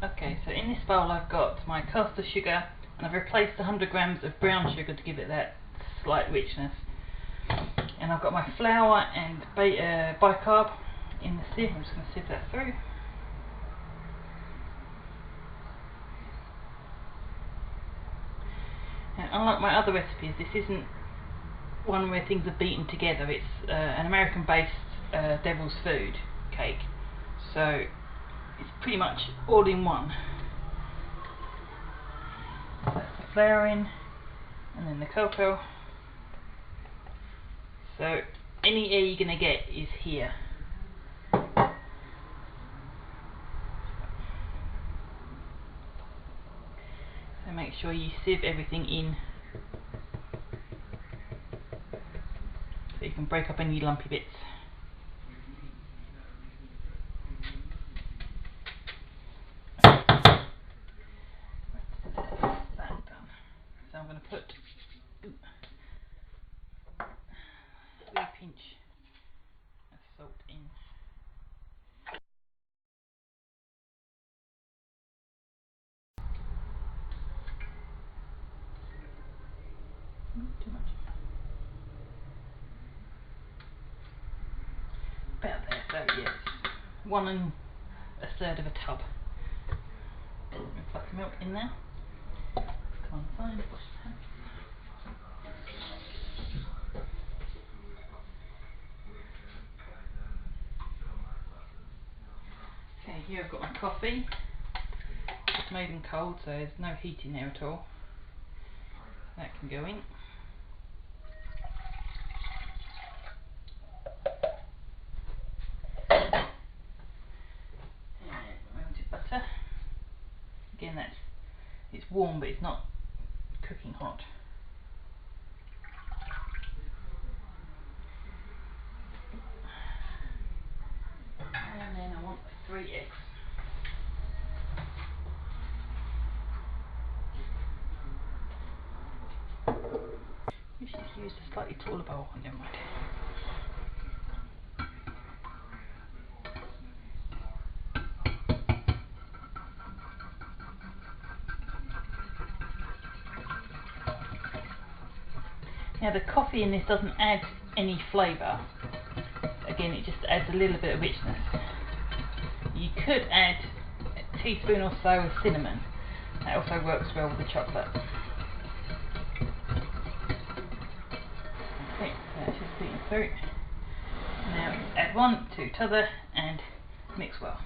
Okay, so in this bowl I've got my caster sugar, and I've replaced 100 grams of brown sugar to give it that slight richness. And I've got my flour and bicarb in the sieve. I'm just going to sieve that through. And unlike my other recipes, this isn't one where things are beaten together. It's an American-based devil's food cake, so it's pretty much all in one. That's the flour in, and then the cocoa. So any air you're going to get is here. So make sure you sieve everything in so you can break up any lumpy bits. That's that done. So I'm going to put a wee pinch of salt in. Too much. About there, so yes, 1 1/3 of a tub of buttermilk in there. Come on, fine, wash the hands. Okay, here I've got my coffee. It's made in cold, so there's no heat in there at all. That can go in. And melted butter. Again, it's warm, but it's not cooking hot. And then I want 3 eggs. You should have used a slightly taller bowl. Never mind. Now the coffee in this doesn't add any flavour. Again, it just adds a little bit of richness. You could add a teaspoon or so of cinnamon. That also works well with the chocolate. Okay, so that's just beaten through. Now add one to each other and mix well.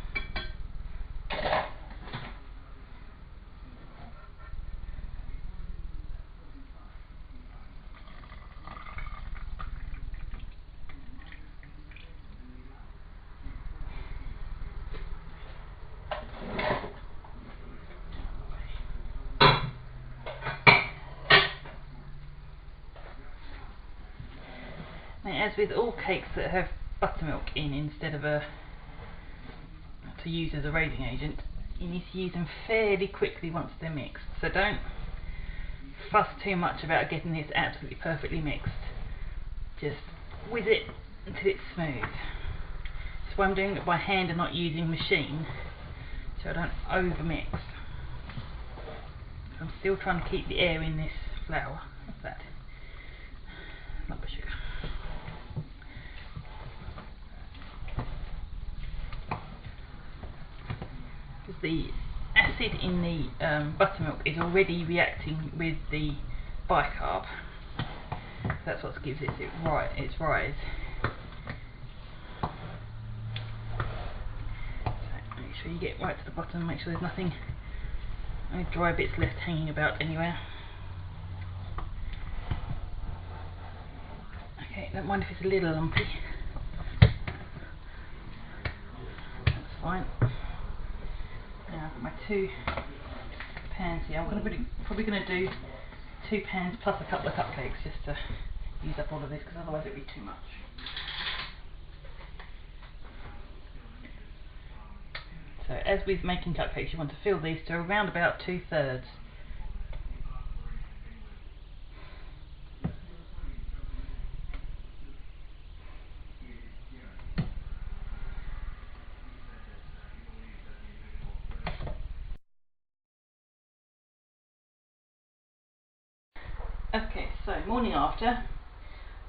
Now, as with all cakes that have buttermilk in instead of to use as a raising agent, you need to use them fairly quickly once they're mixed. So don't fuss too much about getting this absolutely perfectly mixed. Just whiz it until it's smooth. That's why I'm doing it by hand and not using machine, so I don't over mix. I'm still trying to keep the air in this flour. What's that? Lump of sugar. Because the acid in the buttermilk is already reacting with the bicarb. That's what gives it its rise. So make sure you get right to the bottom, make sure there's nothing, any dry bits left hanging about anywhere. Okay, don't mind if it's a little lumpy. That's fine. Now I've got my 2 pans here. I'm probably going to do 2 pans plus a couple of cupcakes just to use up all of this, because otherwise it would be too much. So as with making cupcakes, you want to fill these to around about 2/3. Okay, so morning after,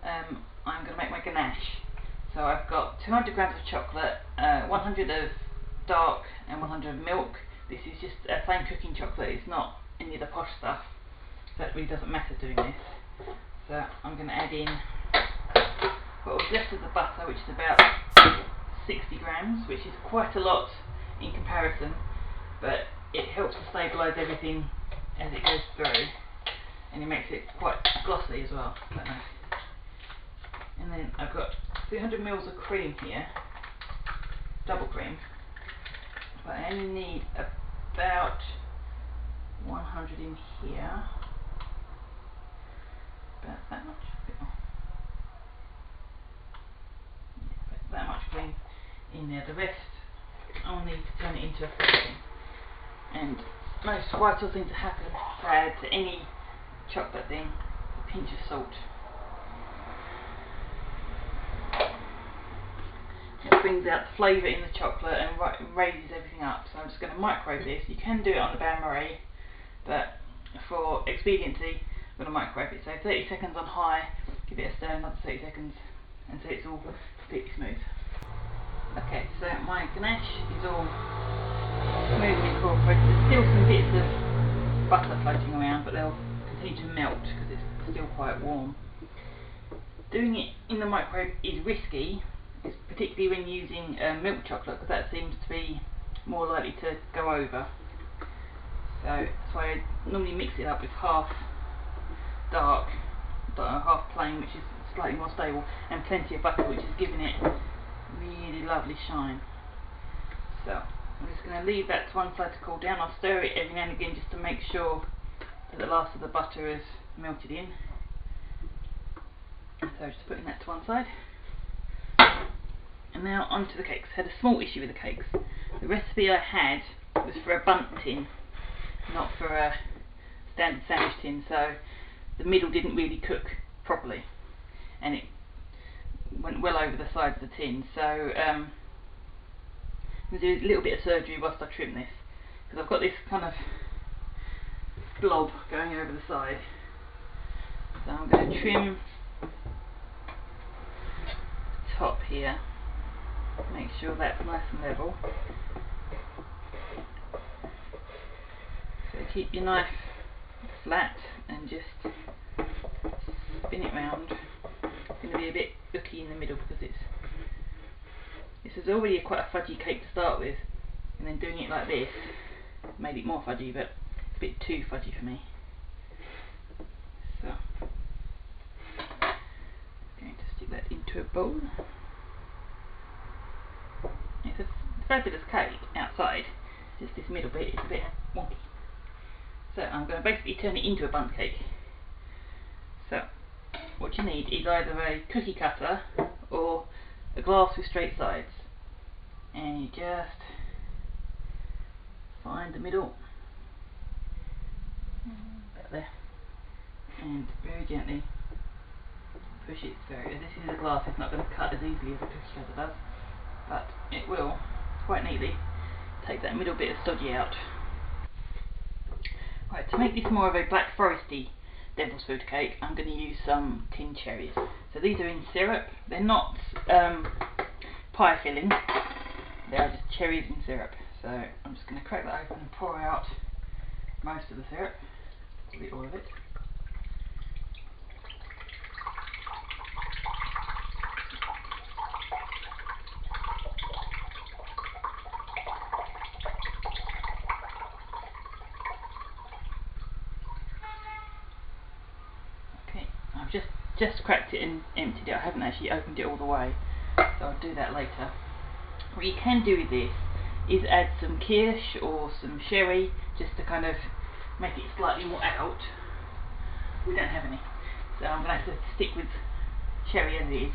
I'm going to make my ganache. So I've got 200 grams of chocolate, 100 of dark and 100 of milk. This is just a plain cooking chocolate, it's not any of the posh stuff, so it really doesn't matter doing this. So I'm going to add in what was left of the butter, which is about 60 grams, which is quite a lot in comparison, but it helps to stabilise everything as it goes through, and it makes it quite glossy as well. Quite nice. And then I've got 300 ml of cream here, double cream, but I only need about 100 in here, about that much, a bit more. Yeah, that much cream in there. The rest I'll need to turn it into a frosting. And most vital thing to happen to add to any chocolate thing, a pinch of salt. It brings out the flavour in the chocolate and raises everything up. So I'm just going to microwave this. You can do it on the bain-marie, but for expediency I'm going to microwave it. So 30 seconds on high, give it a stir, another 30 seconds until it's all completely smooth. Okay, so my ganache is all smoothly incorporated. There's still some bits of butter floating around, but they'll continue to melt because it's still quite warm. Doing it in the microwave is risky, particularly when using milk chocolate, because that seems to be more likely to go over. So that's why I normally mix it up with half dark, half plain, which is slightly more stable, and plenty of butter, which is giving it really lovely shine. So I'm just going to leave that to one side to cool down. I'll stir it every now and again just to make sure that the last of the butter is melted in. So just putting that to one side. And now onto the cakes. I had a small issue with the cakes. The recipe I had was for a bundt tin, not for a standard sandwich tin, so the middle didn't really cook properly, and it went well over the sides of the tin. So I'm going to do a little bit of surgery whilst I trim this, because I've got this kind of blob going over the side. So I'm going to trim the top here, make sure that's nice and level. So keep your knife flat and just spin it round. It's going to be a bit booky in the middle because this is already quite a fudgy cake to start with, and then doing it like this made it more fudgy, but a bit too fudgy for me. So I'm going to stick that into a bowl. It's a fabulous cake outside, just this middle bit is a bit wonky. So I'm going to basically turn it into a bundt cake. So what you need is either a cookie cutter or a glass with straight sides, and you just find the middle, about there, and very gently push it through. This is a glass, it's not going to cut as easily as a cookie cutter does, but it will quite neatly take that middle bit of stodgy out. Right, to make this more of a black foresty devil's food cake, I'm going to use some tin cherries. So these are in syrup. They're not pie filling, they are just cherries in syrup. So I'm just going to crack that open and pour out most of the syrup, probably all of it. I've just cracked it and emptied it. I haven't actually opened it all the way, so I'll do that later. What you can do with this is add some kirsch or some sherry, just to kind of make it slightly more out. We don't have any, so I'm going to have to stick with sherry as it is.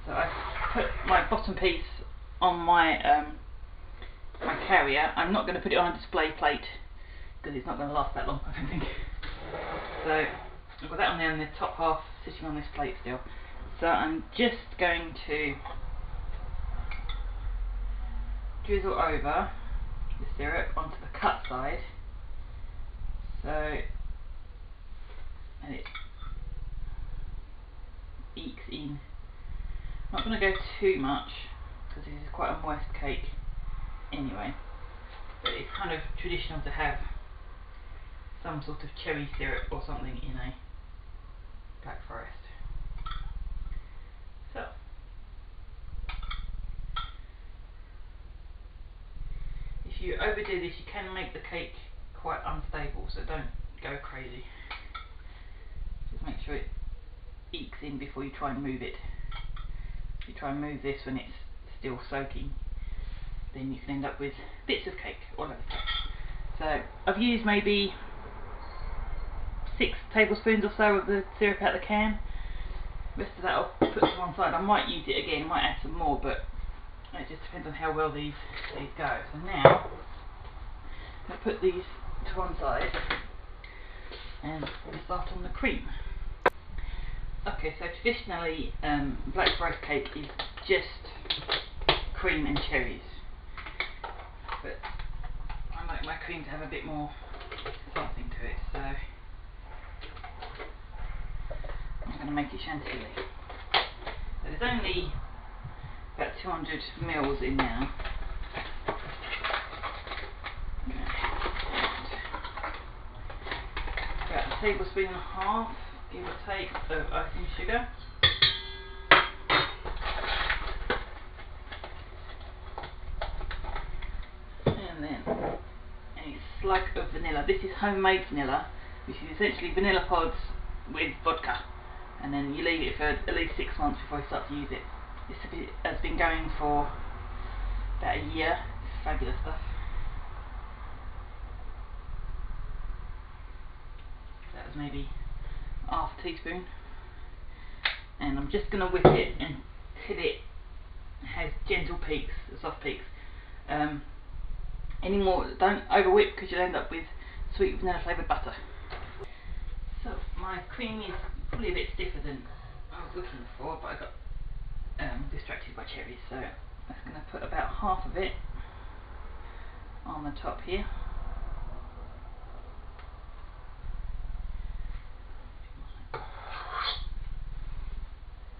So I've put my bottom piece on my my carrier. I'm not going to put it on a display plate because it's not going to last that long, I don't think. So I've got that on there and the top half sitting on this plate still. So I'm just going to drizzle over the syrup onto the cut side. So and it ekes in. I'm not going to go too much because this is quite a moist cake anyway, but it's kind of traditional to have some sort of cherry syrup or something in a Black Forest. So if you overdo this, you can make the cake quite unstable, so don't go crazy. Just make sure it ekes in before you try and move it. If you try and move this when it's still soaking, then you can end up with bits of cake all over the place. So I've used maybe 6 tablespoons or so of the syrup out of the can. The rest of that I'll put to one side. I might use it again, might add some more, but it just depends on how well these go. So now I'm going to put these to one side and start on the cream. Okay, so traditionally Black Forest cake is just cream and cherries, but I like my cream to have a bit more something to it, so I'm going to make it chantilly. So there's only about 200 mils in now. About a tablespoon and a half, give or take, of icing sugar. And then a slug of vanilla. This is homemade vanilla, which is essentially vanilla pods with vodka, and then you leave it for at least 6 months before you start to use it. This has been going for about a year. It's fabulous stuff. That was maybe half a teaspoon, and I'm just going to whip it until it has gentle peaks, soft peaks. Any more, don't over whip because you'll end up with sweet vanilla flavoured butter. So my cream is probably a bit stiffer than I was looking for, but I got distracted by cherries, so I'm just going to put about half of it on the top here.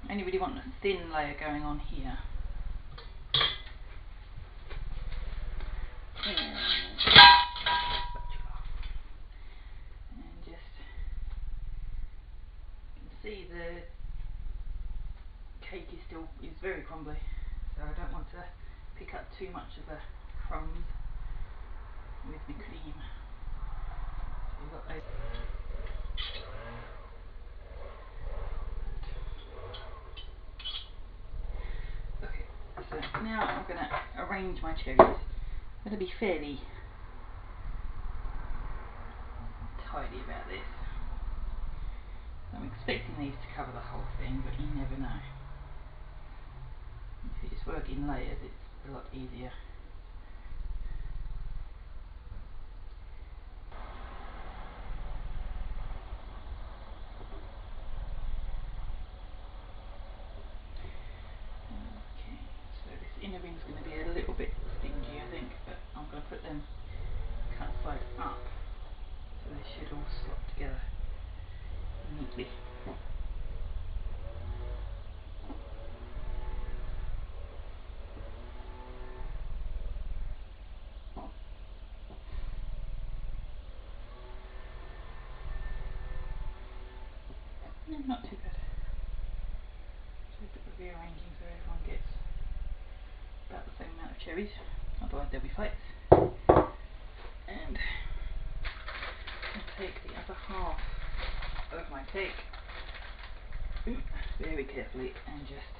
I only really want a thin layer going on here. And just, you can see the cake is very crumbly, so I don't want to pick up too much of the crumbs with the cream. So you've got those. Okay, so now I'm going to arrange my cherries. I'm going to be fairly tidy about this. I'm expecting these to cover the whole thing, but you never know. If you just work in layers, it's a lot easier. Okay, so this inner ring is going to be a little bit stingy, I think, but I'm going to put them cut side up, so they should all slot together neatly. No, not too bad. So a bit of rearranging so everyone gets about the same amount of cherries, otherwise there'll be fights. And I'll take the other half of my cake very carefully and just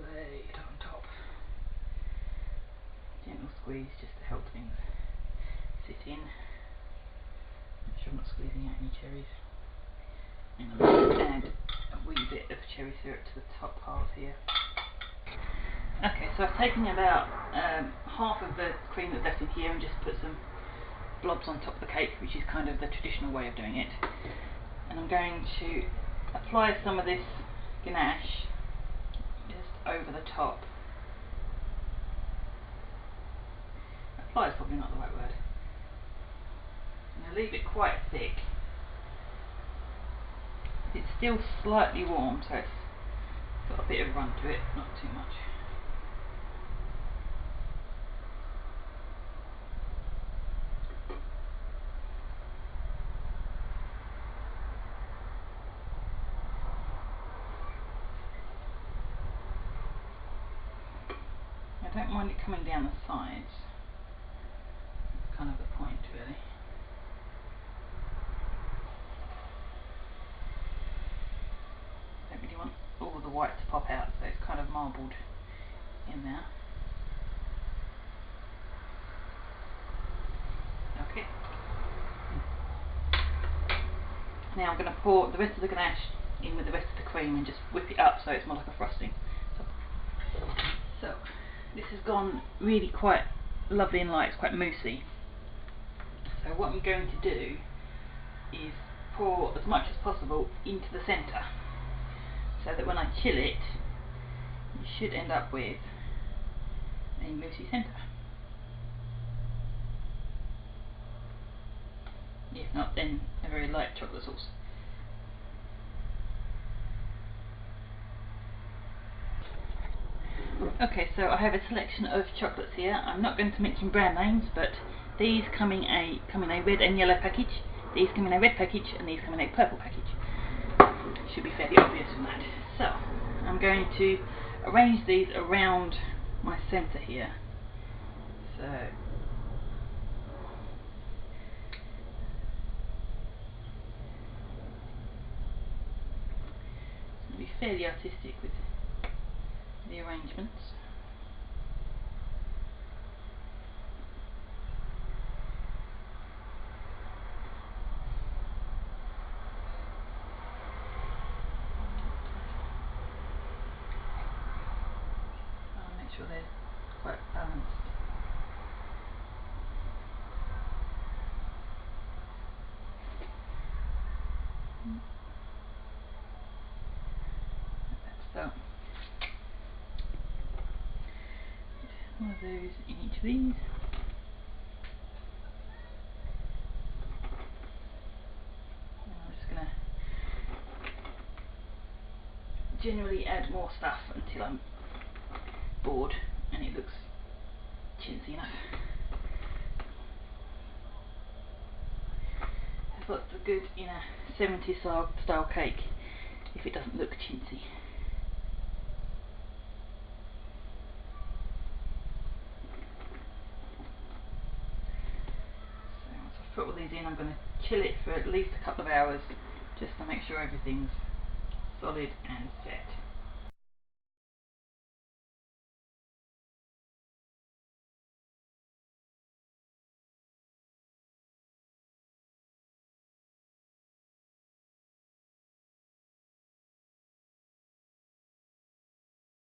lay it on top. Gentle squeeze just to help things sit in. Make sure I'm not squeezing out any cherries. And I'm going to add a wee bit of cherry syrup to the top part here. Okay, so I've taken about half of the cream that's left in here and just put some blobs on top of the cake, which is kind of the traditional way of doing it. And I'm going to apply some of this ganache just over the top. Apply is probably not the right word. I'm going to leave it quite thick. It's still slightly warm, so it's got a bit of run to it, not too much. I don't mind it coming down the sides. That's kind of the point, really. Don't really want all of the white to pop out, so it's kind of marbled in there. Okay. Now I'm going to pour the rest of the ganache in with the rest of the cream and just whip it up so it's more like a frosting. So this has gone really quite lovely and light, it's quite moussey. So what I'm going to do is pour as much as possible into the centre, so that when I chill it, you should end up with a moussey centre. If not, then a very light chocolate sauce. Okay, so I have a selection of chocolates here. I'm not going to mention brand names, but these come in a red and yellow package. These come in a red package, and these come in a purple package. Should be fairly obvious from that. So I'm going to arrange these around my centre here. So it's going to be fairly artistic with the arrangements. I'll make sure they're quite balanced. So one of those in each of these. I'm just going to generally add more stuff until I'm bored and it looks chintzy enough. That's what's the good in a 70s style cake, if it doesn't look chintzy. So once I've put all these in, I'm going to chill it for at least a couple of hours just to make sure everything's solid and set.